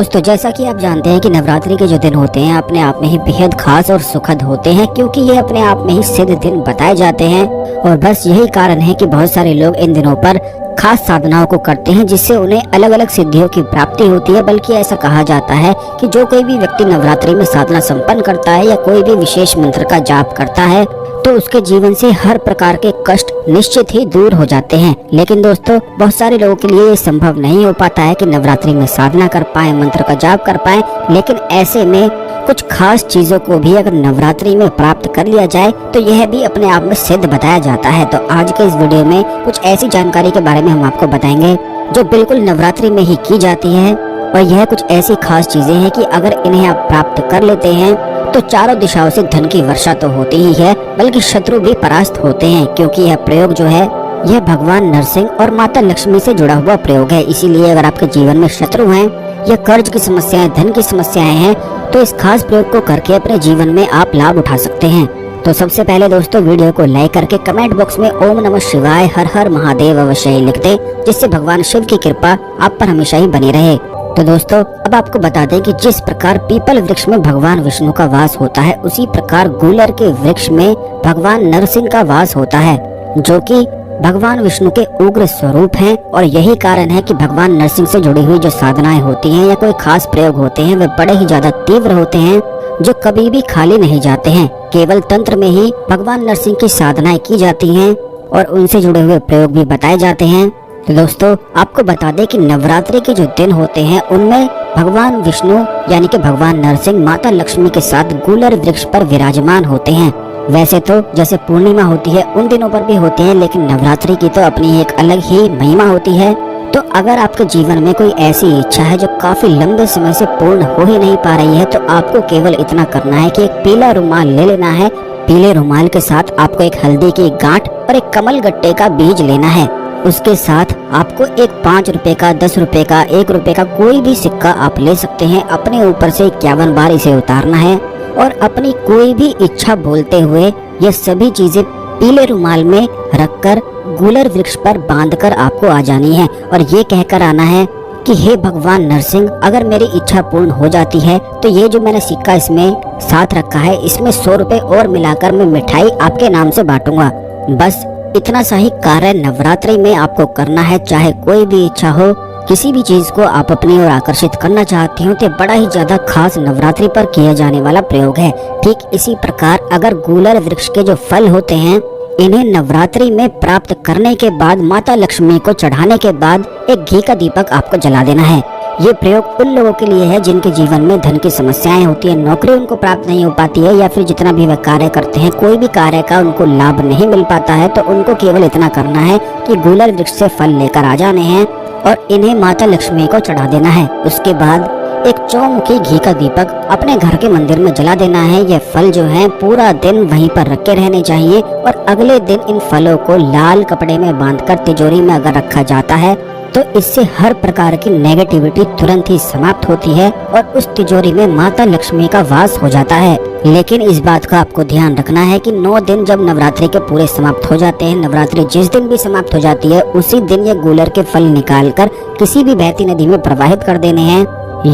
दोस्तों, जैसा कि आप जानते हैं कि नवरात्रि के जो दिन होते हैं अपने आप में ही बेहद खास और सुखद होते हैं, क्योंकि ये अपने आप में ही सिद्ध दिन बताए जाते हैं। और बस यही कारण है कि बहुत सारे लोग इन दिनों पर खास साधनाओं को करते हैं, जिससे उन्हें अलग अलग सिद्धियों की प्राप्ति होती है। बल्कि ऐसा कहा जाता है कि जो कोई भी व्यक्ति नवरात्रि में साधना संपन्न करता है या कोई भी विशेष मंत्र का जाप करता है तो उसके जीवन से हर प्रकार के कष्ट निश्चित ही दूर हो जाते हैं। लेकिन दोस्तों, बहुत सारे लोगों के लिए ये संभव नहीं हो पाता है कि नवरात्रि में साधना कर पाए, मंत्र का जाप कर पाए। लेकिन ऐसे में कुछ खास चीजों को भी अगर नवरात्रि में प्राप्त कर लिया जाए तो यह भी अपने आप में सिद्ध बताया जाता है। तो आज के इस वीडियो में कुछ ऐसी जानकारी के बारे में हम आपको बताएंगे जो बिल्कुल नवरात्रि में ही की जाती है। और यह कुछ ऐसी खास चीजें हैं कि अगर इन्हें आप प्राप्त कर लेते हैं तो चारों दिशाओं से धन की वर्षा तो होती ही है, बल्कि शत्रु भी परास्त होते हैं। क्योंकि यह प्रयोग जो है यह भगवान नरसिंह और माता लक्ष्मी से जुड़ा हुआ प्रयोग है। इसीलिए अगर आपके जीवन में शत्रु हैं या कर्ज की समस्याएं, धन की समस्याएं हैं, तो इस खास प्रयोग को करके अपने जीवन में आप लाभ उठा सकते हैं। तो सबसे पहले दोस्तों, वीडियो को लाइक करके कमेंट बॉक्स में ओम नमः शिवाय, हर हर महादेव अवश्य ही लिख दें, जिससे भगवान शिव की कृपा आप पर हमेशा ही बनी रहे। तो दोस्तों, अब आपको बता दें कि जिस प्रकार पीपल वृक्ष में भगवान विष्णु का वास होता है, उसी प्रकार गूलर के वृक्ष में भगवान नरसिंह का वास होता है, जो कि भगवान विष्णु के उग्र स्वरूप हैं। और यही कारण है कि भगवान नरसिंह से जुड़ी हुई जो साधनाएं होती हैं या कोई खास प्रयोग होते हैं, वे बड़े ही ज्यादा तीव्र होते हैं, जो कभी भी खाली नहीं जाते हैं। केवल तंत्र में ही भगवान नरसिंह की साधनाएं की जाती हैं और उनसे जुड़े हुए प्रयोग भी बताए जाते हैं। तो दोस्तों, आपको बता दें कि नवरात्रि के जो दिन होते हैं उनमें भगवान विष्णु यानी कि भगवान नरसिंह माता लक्ष्मी के साथ गूलर वृक्ष पर विराजमान होते हैं। वैसे तो जैसे पूर्णिमा होती है उन दिनों पर भी होते हैं, लेकिन नवरात्रि की तो अपनी एक अलग ही महिमा होती है। तो अगर आपके जीवन में कोई ऐसी इच्छा है जो काफी लंबे समय से पूर्ण हो ही नहीं पा रही है, तो आपको केवल इतना करना है कि एक पीला रुमाल ले लेना है। पीले रुमाल के साथ आपको एक हल्दी की गांठ और एक कमल गट्टे का बीज लेना है। उसके साथ आपको एक 5 रुपए का, 10 रुपए का, 1 रुपए का कोई भी सिक्का आप ले सकते हैं। अपने ऊपर से 51 बार इसे उतारना है और अपनी कोई भी इच्छा बोलते हुए ये सभी चीजें पीले रुमाल में रखकर गूलर वृक्ष पर बांधकर आपको आ जानी है। और ये कहकर आना है कि हे भगवान नरसिंह, अगर मेरी इच्छा पूर्ण हो जाती है तो ये जो मैंने सिक्का इसमें साथ रखा है, इसमें 100 रुपए और मिलाकर मैं मिठाई आपके नाम से बांटूंगा। बस इतना सा ही कार्य नवरात्रि में आपको करना है। चाहे कोई भी इच्छा हो, किसी भी चीज को आप अपनी ओर आकर्षित करना चाहती हो, तो बड़ा ही ज्यादा खास नवरात्रि पर किया जाने वाला प्रयोग है। ठीक इसी प्रकार अगर गूलर वृक्ष के जो फल होते हैं, इन्हें नवरात्रि में प्राप्त करने के बाद माता लक्ष्मी को चढ़ाने के बाद एक घी का दीपक आपको जला देना है। ये प्रयोग उन लोगों के लिए है जिनके जीवन में धन की समस्याएं होती है, नौकरी उनको प्राप्त नहीं हो पाती है, या फिर जितना भी वे कार्य करते हैं कोई भी कार्य का उनको लाभ नहीं मिल पाता है। तो उनको केवल इतना करना है कि गूलर वृक्ष से फल लेकर आ जाने हैं और इन्हें माता लक्ष्मी को चढ़ा देना है। उसके बाद एक चौमुखी घी का दीपक अपने घर के मंदिर में जला देना है। ये फल जो हैं पूरा दिन वहीं पर रखे रहने चाहिए और अगले दिन इन फलों को लाल कपड़े में बांधकर तिजोरी में अगर रखा जाता है तो इससे हर प्रकार की नेगेटिविटी तुरंत ही समाप्त होती है और उस तिजोरी में माता लक्ष्मी का वास हो जाता है। लेकिन इस बात का आपको ध्यान रखना है कि 9 दिन जब नवरात्रि के पूरे समाप्त हो जाते हैं, नवरात्रि जिस दिन भी समाप्त हो जाती है उसी दिन ये गूलर के फल निकालकर किसी भी बहती नदी में प्रवाहित कर देने हैं,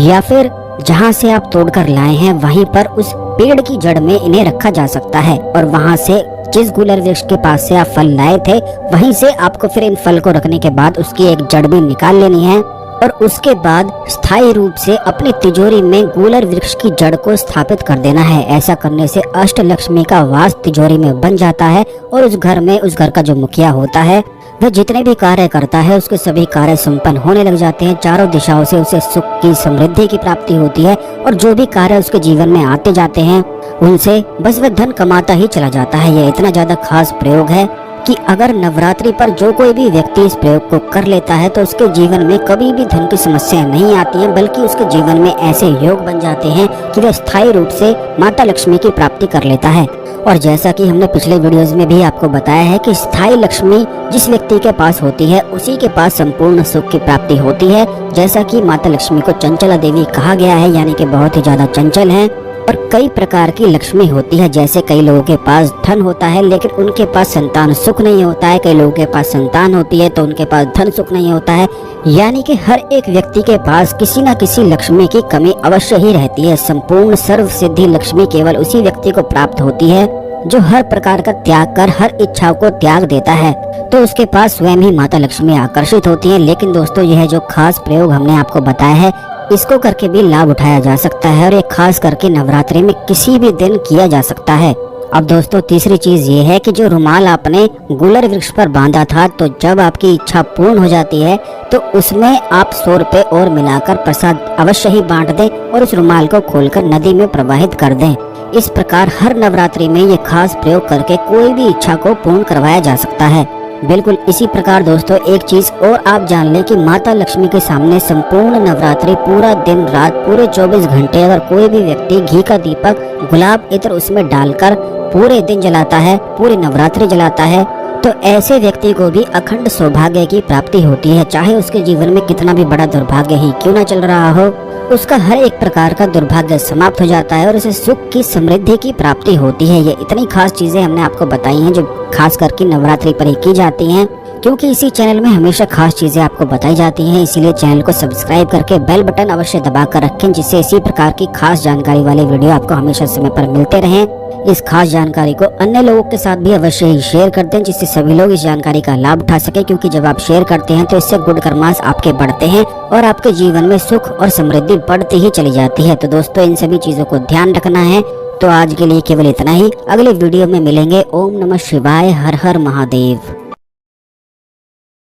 या फिर जहाँ से आप तोड़कर लाए हैं वहीं पर उस पेड़ की जड़ में इन्हें रखा जा सकता है। और वहाँ से जिस गूलर वृक्ष के पास से आप फल लाए थे वहीं से आपको फिर इन फल को रखने के बाद उसकी एक जड़ भी निकाल लेनी है और उसके बाद स्थायी रूप से अपनी तिजोरी में गूलर वृक्ष की जड़ को स्थापित कर देना है। ऐसा करने से अष्ट लक्ष्मी का वास तिजोरी में बन जाता है और उस घर का जो मुखिया होता है वह जितने भी कार्य करता है उसके सभी कार्य संपन्न होने लग जाते हैं। चारों दिशाओं से उसे सुख की, समृद्धि की प्राप्ति होती है और जो भी कार्य उसके जीवन में आते जाते हैं उनसे बस वह धन कमाता ही चला जाता है। यह इतना ज्यादा खास प्रयोग है कि अगर नवरात्रि पर जो कोई भी व्यक्ति इस प्रयोग को कर लेता है तो उसके जीवन में कभी भी धन की समस्या नहीं आती है, बल्कि उसके जीवन में ऐसे योग बन जाते हैं कि वह स्थायी रूप से माता लक्ष्मी की प्राप्ति कर लेता है। और जैसा कि हमने पिछले वीडियोस में भी आपको बताया है कि स्थायी लक्ष्मी जिस व्यक्ति के पास होती है उसी के पास संपूर्ण सुख की प्राप्ति होती है। जैसा कि माता लक्ष्मी को चंचला देवी कहा गया है, यानी कि बहुत ही ज्यादा चंचल है और कई प्रकार की लक्ष्मी होती है। जैसे कई लोगों के पास धन होता है लेकिन उनके पास संतान सुख नहीं होता है, कई लोगों के पास संतान होती है तो उनके पास धन सुख नहीं होता है। यानी कि हर एक व्यक्ति के पास किसी न किसी लक्ष्मी की कमी अवश्य ही रहती है। संपूर्ण सर्व सिद्धि लक्ष्मी केवल उसी व्यक्ति को प्राप्त होती है जो हर प्रकार का त्याग कर हर इच्छाओं को त्याग देता है, तो उसके पास स्वयं ही माता लक्ष्मी आकर्षित होती है। लेकिन दोस्तों, यह जो खास प्रयोग हमने आपको बताया है, इसको करके भी लाभ उठाया जा सकता है और ये खास करके नवरात्रि में किसी भी दिन किया जा सकता है। अब दोस्तों, तीसरी चीज ये है कि जो रुमाल आपने गुलर वृक्ष पर बांधा था, तो जब आपकी इच्छा पूर्ण हो जाती है तो उसमें आप 100 रुपए और मिलाकर प्रसाद अवश्य ही बांट दें और उस रुमाल को खोलकर नदी में प्रवाहित कर दें। इस प्रकार हर नवरात्रि में ये खास प्रयोग करके कोई भी इच्छा को पूर्ण करवाया जा सकता है। बिल्कुल इसी प्रकार दोस्तों, एक चीज और आप जान लें कि माता लक्ष्मी के सामने संपूर्ण नवरात्रि पूरा दिन रात पूरे 24 घंटे अगर कोई भी व्यक्ति घी का दीपक गुलाब इत्र उसमें डालकर पूरे दिन जलाता है, पूरी नवरात्रि जलाता है, तो ऐसे व्यक्ति को भी अखंड सौभाग्य की प्राप्ति होती है। चाहे उसके जीवन में कितना भी बड़ा दुर्भाग्य ही क्यों न चल रहा हो, उसका हर एक प्रकार का दुर्भाग्य समाप्त हो जाता है और उसे सुख की समृद्धि की प्राप्ति होती है। ये इतनी खास चीजें हमने आपको बताई हैं जो खास करके नवरात्रि पर ही की जाती हैं, क्योंकि इसी चैनल में हमेशा खास चीजें आपको बताई जाती हैं। इसीलिए चैनल को सब्सक्राइब करके बेल बटन अवश्य दबा कर रखें, जिससे इसी प्रकार की खास जानकारी वाले वीडियो आपको हमेशा समय पर मिलते रहें। इस खास जानकारी को अन्य लोगों के साथ भी अवश्य ही शेयर कर दें, जिससे सभी लोग इस जानकारी का लाभ उठा सके, क्योंकि जब आप शेयर करते हैं तो इससे गुड कर्मास आपके बढ़ते हैं और आपके जीवन में सुख और समृद्धि बढ़ती ही चली जाती है। तो दोस्तों, इन सभी चीजों को ध्यान रखना है। तो आज के लिए केवल इतना ही। अगले वीडियो में मिलेंगे। ओम नमः शिवाय। हर हर महादेव।